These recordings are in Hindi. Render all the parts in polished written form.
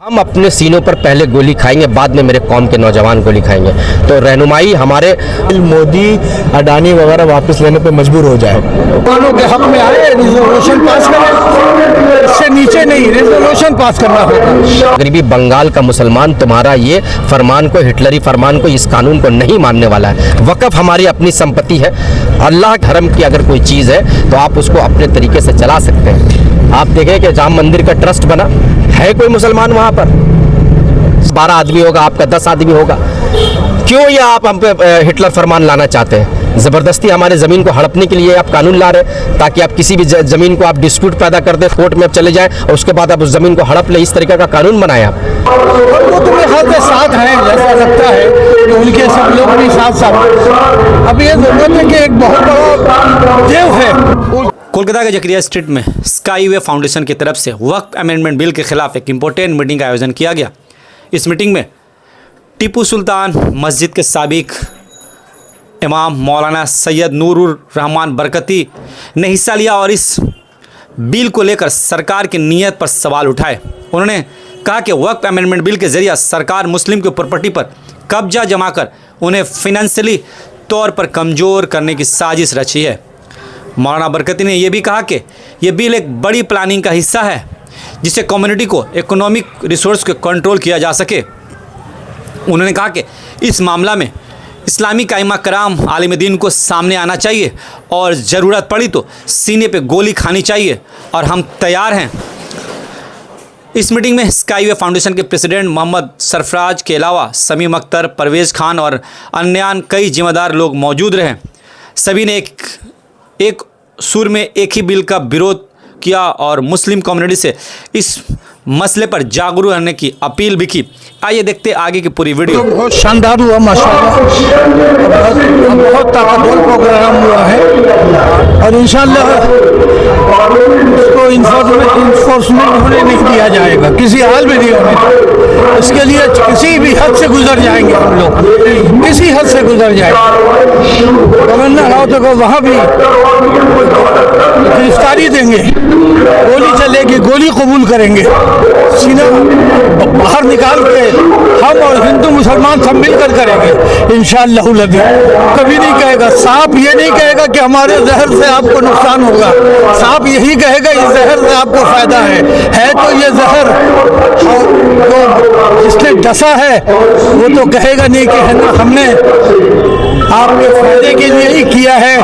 हम अपने सीनों पर पहले गोली खाएंगे, बाद में मेरे कौम के नौजवान गोली खाएंगे। तो रहनुमाई हमारे मोदी अडानी वगैरह वापस लेने पे मजबूर हो जाए। मुसलमानों के हक में आए, रिजोल्यूशन पास करें, इससे नीचे नहीं, रिजोल्यूशन पास करना होगा। गरीबी बंगाल का मुसलमान तुम्हारा ये फरमान को, हिटलरी फरमान को, इस कानून को नहीं मानने वाला है। वक़्फ़ हमारी अपनी संपत्ति है। अल्लाह के हरम की अगर कोई चीज़ है तो आप उसको अपने तरीके से चला सकते हैं। आप देखें कि जाम मंदिर का ट्रस्ट बना है, कोई मुसलमान वहाँ पर 12 आदमी होगा, आपका 10 आदमी होगा। क्यों ये आप हम पे हिटलर फरमान लाना चाहते हैं? ज़बरदस्ती हमारे ज़मीन को हड़पने के लिए आप कानून ला रहे हैं, ताकि आप किसी भी ज़मीन को आप डिस्प्यूट पैदा कर दें, कोर्ट में आप चले जाएं और उसके बाद आप उस ज़मीन को हड़प ले। इस तरीके का कानून बनाए आप। वो तो मेरे ख्याल से साथ हैं, जैसा लगता है कि उनके सब लोग भी साथ साथ। अब ये जरूरत है कि एक बहुत बड़ा देव है। कोलकाता के जकरिया स्ट्रीट में स्काईवे फाउंडेशन की तरफ से वक्फ अमेंडमेंट बिल के खिलाफ एक इम्पोर्टेंट मीटिंग का आयोजन किया गया। इस मीटिंग में टीपू सुल्तान मस्जिद के साबिक इमाम मौलाना सैयद नूरुर रहमान बरकती ने हिस्सा लिया और इस बिल को लेकर सरकार की नीयत पर सवाल उठाए। उन्होंने कहा कि वक्फ अमेंडमेंट बिल के ज़रिए सरकार मुस्लिम की प्रॉपर्टी पर कब्जा जमाकर उन्हें फाइनेंशियली तौर पर कमज़ोर करने की साजिश रची है। मौलाना बरकती ने यह भी कहा कि यह बिल एक बड़ी प्लानिंग का हिस्सा है, जिससे कम्युनिटी को इकोनॉमिक रिसोर्स को कंट्रोल किया जा सके। उन्होंने कहा कि इस मामला में इस्लामी कायमा कराम आलिम दीन को सामने आना चाहिए और ज़रूरत पड़ी तो सीने पे गोली खानी चाहिए, और हम तैयार हैं। इस मीटिंग में स्काईवे फाउंडेशन के प्रेसिडेंट मोहम्मद सरफराज के अलावा समीम अख्तर, परवेज़ खान और अन्य कई जिम्मेदार लोग मौजूद रहे। सभी ने एक सुर में एक ही बिल का विरोध किया और मुस्लिम कम्युनिटी से इस मसले पर जागरूक रहने की अपील भी की। आइए देखते आगे की पूरी वीडियो। तो बहुत शानदार हुआ माशाल्लाह, बहुत ताकतवर प्रोग्राम हुआ है और इंशाल्लाह इसको इन्फोर्समेंट होने नहीं दिया जाएगा, किसी हाल में नहीं होने। इसके लिए किसी भी हद से गुजर जाएंगे हम लोग, किसी हद से गुजर जाएंगे। गवर्नर आओ तो वहाँ भी गिरफ्तारी देंगे, गोली चलेगी, गोली कबूल करेंगे, सीना बाहर निकाल के हम और हिंदू मुसलमान सब मिलकर करेंगे इंशाअल्लाह। कभी नहीं कहेगा सांप, ये नहीं कहेगा कि हमारे जहर से आपको नुकसान होगा। सांप यही कहेगा इस जहर से आपको फायदा है तो ये जहर तो जिसने डसा है वो तो कहेगा नहीं कि है ना हमने आपके फायदे के लिए ही किया है,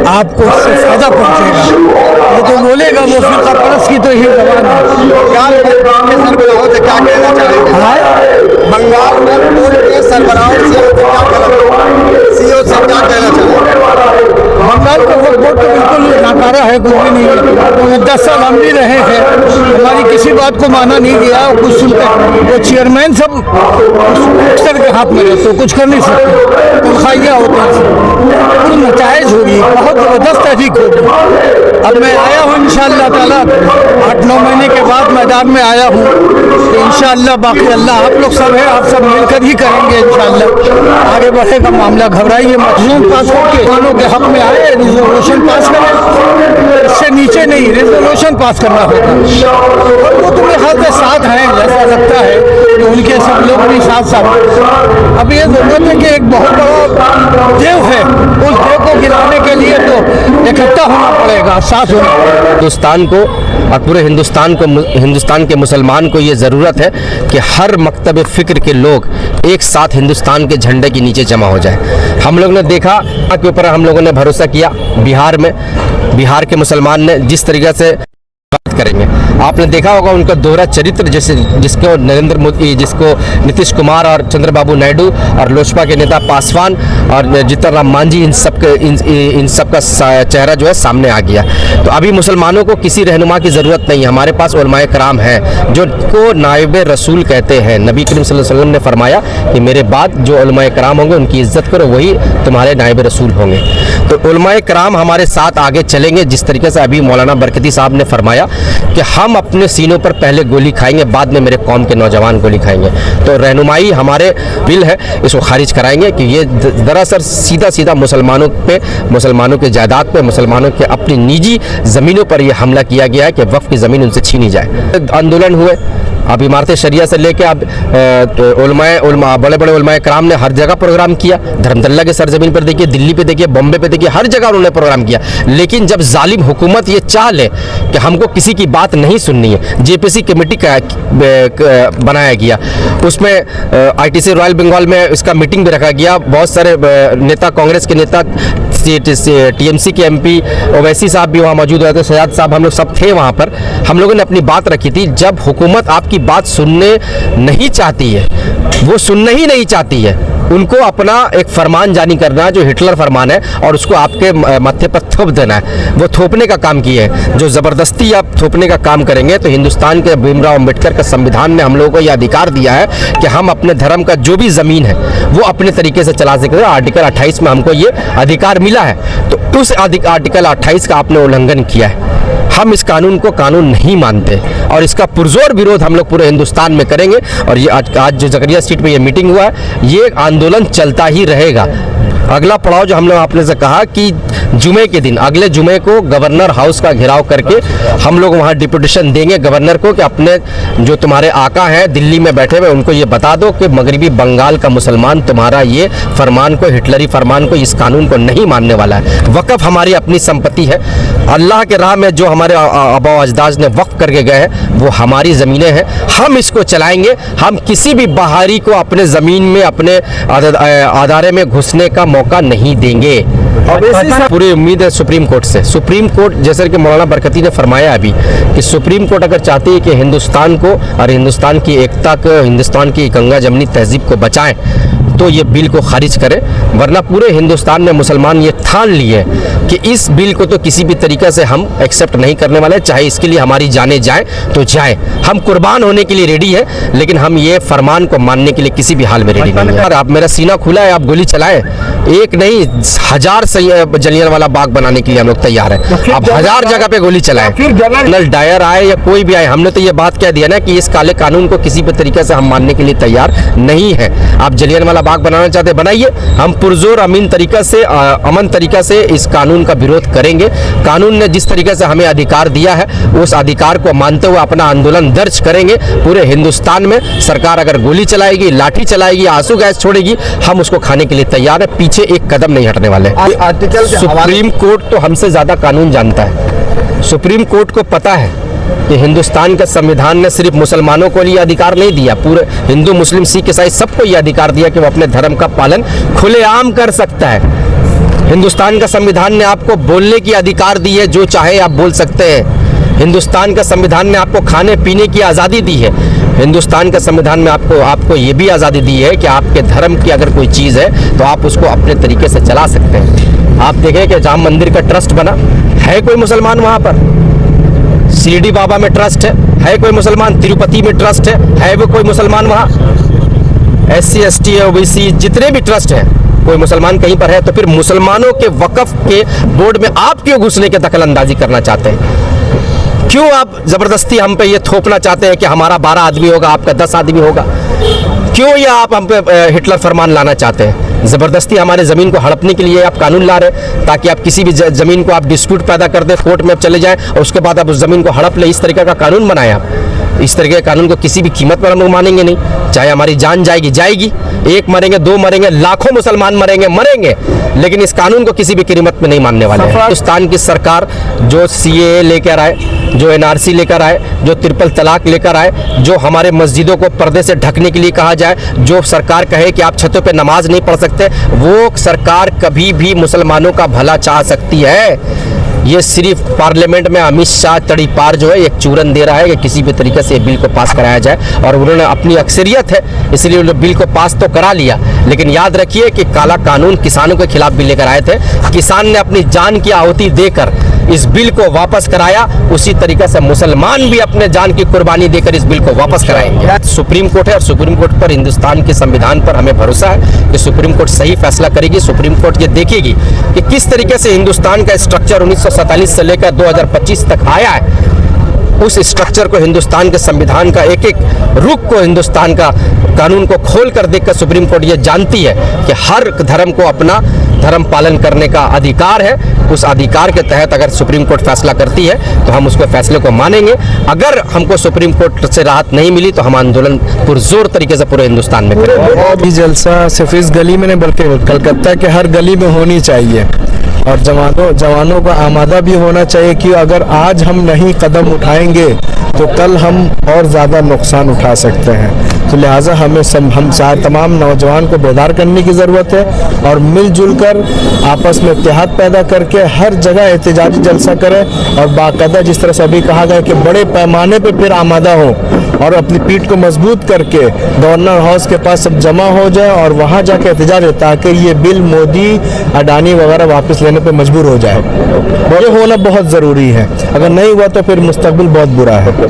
आपको उससे फायदा पहुंचेगा, ये तो बोलेगा। वो फिर परस की तो यही जबान है। क्या कहना चाहेंगे? बंगाल में पूर्व के सरबराहों से क्या कहना, सीओ से क्या कहना चाहेंगे? बंगाल का वोट तो बिल्कुल नाकारा है, कुछ भी नहीं है। 10 साल हम भी रहे हैं, हमारी किसी बात को माना नहीं गया। कुछ सुनते वो चेयरमैन सब अक्सर के हाथ में रहते, तो कुछ कर नहीं सकते, तो खाइया होते हैं, पूरी नताइज होगी, बहुत ज़बरदस्त तहरीक होगी। अब मैं आया हूँ इंशाअल्लाह ताला, 8-9 महीने के बाद मैदान में आया हूँ, तो इंशाअल्लाह बाकी अल्लाह आप लोग सब है, आप सब मिलकर ही करेंगे इंशाअल्लाह। आगे बढ़ेगा मामला, घबराइए मत। पास करके कानूनों के हक में आए, रिजोल्यूशन पास करें, इससे नीचे नहीं, रिजोल्यूशन पास करना होगा। और वो तो मेरे ख्याल से साथ हैं, जैसा लगता है कि उनके सब लोग भी साथ साथ। अब ये जरूरत है कि एक बहुत बड़ा देव है, उस देव को गिराने के लिए तो इकट्ठा होना पड़ेगा, साथ होना पड़ेगा। हिंदुस्तान को और पूरे हिंदुस्तान के मुसलमान को ये ज़रूरत है कि हर मकतब फ़िक्र के लोग एक साथ हिंदुस्तान के झंडे के नीचे जमा हो जाए। हम लोग ने देखा के ऊपर हम लोगों ने भरोसा किया, बिहार के मुसलमान ने जिस तरीके से बात करेंगे, आपने देखा होगा उनका दोहरा चरित्र, जैसे जिसको नरेंद्र मोदी, जिसको नीतीश कुमार और चंद्रबाबू नायडू और लोजपा के नेता पासवान और जीतन राम मांझी, इन सब का चेहरा जो है सामने आ गया। तो अभी मुसलमानों को किसी रहनुमा की ज़रूरत नहीं है। हमारे पास उलमाए कराम हैं, जो को नायब रसूल कहते हैं। नबी करीम सल्लल्लाहु अलैहि वसल्लम ने फरमाया कि मेरे बाद जो उलमाए कराम होंगे उनकी इज्जत करो, वही तुम्हारे नायब रसूल होंगे। तो उलमाए कराम हमारे साथ आगे चलेंगे, जिस तरीके से अभी मौलाना बरकती साहब ने फरमाया कि हम अपने सीनों पर पहले गोली खाएंगे, बाद में मेरे कौम के नौजवान गोली खाएंगे। तो रहनुमाई हमारे बिल है, इसको खारिज कराएंगे कि ये दरअसल सीधा मुसलमानों पे, मुसलमानों के जायदाद पे, मुसलमानों के अपनी निजी ज़मीनों पर यह हमला किया गया है कि वक्फ की ज़मीन उनसे छीनी जाए। आंदोलन हुए, अब इमारत शरिया से लेके अब बड़े बड़े उलमाए कराम ने हर जगह प्रोग्राम किया। धर्मतल्ला के सरजमीन पर देखिए, दिल्ली पे देखिए, बॉम्बे पे देखिए, हर जगह उन्होंने प्रोग्राम किया। लेकिन जब जालिम हुकूमत ये चाह ले कि हमको किसी की बात नहीं सुननी है, जेपीसी कमेटी का बनाया गया, उसमें आईटीसी रॉयल बंगाल में इसका मीटिंग भी रखा गया। बहुत सारे नेता, कांग्रेस के नेता, टीएमसी के एमपी ओवैसी साहब भी वहाँ मौजूद हुए थे, सजाद साहब, हम लोग सब थे वहाँ पर। हम लोगों ने अपनी बात रखी थी। जब हुकूमत आपकी बात सुनने नहीं चाहती है, वो सुनना ही नहीं चाहती है, उनको अपना एक फरमान जारी करना है जो हिटलर फरमान है और उसको आपके माथे पर थोप देना है, वो थोपने का काम किए हैं। जो ज़बरदस्ती आप थोपने का काम करेंगे तो हिंदुस्तान के भीमराव अम्बेडकर का संविधान ने हम लोगों को यह अधिकार दिया है कि हम अपने धर्म का जो भी ज़मीन है वो अपने तरीके से चला सकते हैं। आर्टिकल 28 में हमको ये अधिकार मिला है, तो उस आर्टिकल 28 का आपने उल्लंघन किया है। हम इस कानून को कानून नहीं मानते और इसका पुरजोर विरोध हम लोग पूरे हिंदुस्तान में करेंगे। और ये आज जो जकरिया स्ट्रीट पे ये मीटिंग हुआ है, ये आंदोलन चलता ही रहेगा। अगला पड़ाव जो हम लोग आपने से कहा कि जुमे के दिन, अगले जुमे को गवर्नर हाउस का घेराव करके हम लोग वहाँ डिपुटेशन देंगे गवर्नर को कि अपने जो तुम्हारे आका हैं दिल्ली में बैठे हुए, उनको ये बता दो कि मगरबी बंगाल का मुसलमान तुम्हारा ये फरमान को, हिटलरी फरमान को, इस कानून को नहीं मानने वाला है। वक़्फ़ हमारी अपनी संपत्ति है। अल्लाह के राह में जो हमारे आबा अजदाद ने वक्फ करके गए हैं वो हमारी ज़मीनें हैं, हम इसको चलाएंगे। हम किसी भी बाहरी को अपने ज़मीन में, अपने अदारे में घुसने का मौका नहीं देंगे। और पूरी उम्मीद है सुप्रीम कोर्ट से। सुप्रीम कोर्ट, जैसे कि मौलाना बरकती ने फरमाया अभी, कि सुप्रीम कोर्ट अगर चाहती है कि हिंदुस्तान को और हिंदुस्तान की एकता को, हिंदुस्तान की गंगा जमनी तहजीब को बचाएं, तो ये बिल को खारिज करें। वरना पूरे हिंदुस्तान में मुसलमान ये ठान लिए कि इस बिल को तो किसी भी तरीक़े से हम एक्सेप्ट नहीं करने वाले, चाहे इसके लिए हमारी जानें जाएं तो जाएं। हम कुर्बान होने के लिए रेडी है, लेकिन हम ये फरमान को मानने के लिए किसी भी हाल में रेडी नहीं है। और आप, मेरा सीना खुला है, आप गोली चलाएं। एक नहीं, 1000 जलियांवाला बाग बनाने के लिए हम लोग तैयार हैं। आप 1000 जगह पे गोली चलाएं। जनरल डायर आए या कोई भी आए, हमने तो ये बात कह दिया ना कि इस काले कानून को किसी भी तरीके से हम मानने के लिए तैयार नहीं है। आप जलियांवाला बाग बनाना चाहते बनाइए, हम पुरजोर अमीन तरीका से, अमन तरीका से इस कानून का विरोध करेंगे। कानून ने जिस तरीके से हमें अधिकार दिया है, उस अधिकार को मानते हुए अपना आंदोलन दर्ज करेंगे पूरे हिंदुस्तान में। सरकार अगर गोली चलाएगी, लाठी चलाएगी, आंसू गैस छोड़ेगी, हम उसको खाने के लिए तैयार है। पीछे एक कदम नहीं हटने वाले। सुप्रीम कोर्ट तो हमसे ज्यादा कानून जानता है। सुप्रीम कोर्ट को पता है कि हिंदुस्तान के संविधान ने सिर्फ मुसलमानों को ये अधिकार नहीं दिया, पूरे हिंदू, मुस्लिम, सिख, ईसाई सबको ये अधिकार दिया कि वो अपने धर्म का पालन खुलेआम कर सकता है। हिंदुस्तान का संविधान ने आपको बोलने की अधिकार दी है, जो चाहे आप बोल सकते हैं। हिंदुस्तान का संविधान ने आपको खाने पीने की आज़ादी दी है। हिंदुस्तान का संविधान में आपको ये भी आज़ादी दी है कि आपके धर्म की अगर कोई चीज़ है तो आप उसको अपने तरीके से चला सकते हैं। आप देखें कि राम मंदिर का ट्रस्ट बना है, कोई मुसलमान वहाँ पर? शिरडी बाबा में ट्रस्ट है कोई मुसलमान? तिरुपति में ट्रस्ट है वो कोई मुसलमान? वहाँ SC ST OBC जितने भी ट्रस्ट हैं, कोई मुसलमान कहीं पर है? तो फिर मुसलमानों के वक़्फ़ के बोर्ड में आप क्यों घुसने की दखल अंदाजी करना चाहते हैं? क्यों आप ज़बरदस्ती हम पे ये थोपना चाहते हैं कि हमारा 12 आदमी होगा, आपका 10 आदमी होगा? क्यों ये आप हम पे हिटलर फरमान लाना चाहते हैं? ज़बरदस्ती हमारे ज़मीन को हड़पने के लिए आप कानून ला रहे हैं, ताकि आप किसी भी ज़मीन को आप डिस्प्यूट पैदा कर दें, कोर्ट में आप चले जाएं और उसके बाद आप उस ज़मीन को हड़प ले। इस तरीके का कानून बनाए आप। इस तरीके के कानून को किसी भी कीमत पर हम लोग मानेंगे नहीं। चाहे हमारी जान जाएगी, एक मरेंगे, 2 मरेंगे, लाखों मुसलमान मरेंगे, लेकिन इस कानून को किसी भी कीमत में नहीं मानने वाले हैं। हिंदुस्तान की सरकार जो CAA लेकर आए, जो NRC लेकर आए, जो ट्रिपल तलाक लेकर आए, जो हमारे मस्जिदों को पर्दे से ढकने के लिए कहा जाए, जो सरकार कहे कि आप छतों पे नमाज नहीं पढ़ सकते, वो सरकार कभी भी मुसलमानों का भला चाह सकती है? ये सिर्फ पार्लियामेंट में अमित शाह तड़ीपार जो है एक चूरन दे रहा है कि किसी भी तरीके से बिल को पास कराया जाए, और उन्होंने अपनी अक्सरियत है इसलिए उन्होंने बिल को पास तो करा लिया। लेकिन याद रखिए कि काला कानून किसानों के खिलाफ बिल लेकर आए थे, किसान ने अपनी जान की आहुति देकर इस बिल को वापस कराया, उसी तरीके से मुसलमान भी अपने जान की कुर्बानी देकर इस बिल को वापस कराएंगे। सुप्रीम कोर्ट है और सुप्रीम कोर्ट पर, हिंदुस्तान के संविधान पर हमें भरोसा है कि सुप्रीम कोर्ट सही फैसला करेगी। सुप्रीम कोर्ट ये देखेगी कि किस तरीके से हिंदुस्तान का स्ट्रक्चर 1947 से लेकर 2025 तक आया है। उस स्ट्रक्चर को, हिंदुस्तान के संविधान का एक एक रुख को, हिंदुस्तान का कानून को खोल कर देखकर सुप्रीम कोर्ट ये जानती है कि हर धर्म को अपना धर्म पालन करने का अधिकार है। उस अधिकार के तहत अगर सुप्रीम कोर्ट फैसला करती है तो हम उसके फैसले को मानेंगे। अगर हमको सुप्रीम कोर्ट से राहत नहीं मिली तो हम आंदोलन पुरजोर तरीके से पूरे हिंदुस्तान में करेंगे। अभी जलसा सिर्फ इस गली में नहीं बल्कि कलकत्ता के हर गली में होनी चाहिए और जवानों का आमादा भी होना चाहिए कि अगर आज हम नहीं कदम उठाएंगे तो कल हम और ज़्यादा नुकसान उठा सकते हैं। तो लिहाजा हमें हम तमाम नौजवान को बेदार करने की ज़रूरत है और मिलजुल कर आपस में इत्तेहाद पैदा करके हर जगह एहतजाजी जलसा करें और बाकायदा जिस तरह से अभी कहा गया कि बड़े पैमाने पर फिर आमादा हो और अपनी पीठ को मजबूत करके गवर्नर हाउस के पास सब जमा हो जाए और वहाँ जाके एहतजाज हो ताकि ये बिल मोदी अडानी वगैरह वापस लेने पे मजबूर हो जाए। ये होना बहुत ज़रूरी है, अगर नहीं हुआ तो फिर मुस्तकबिल बहुत बुरा है।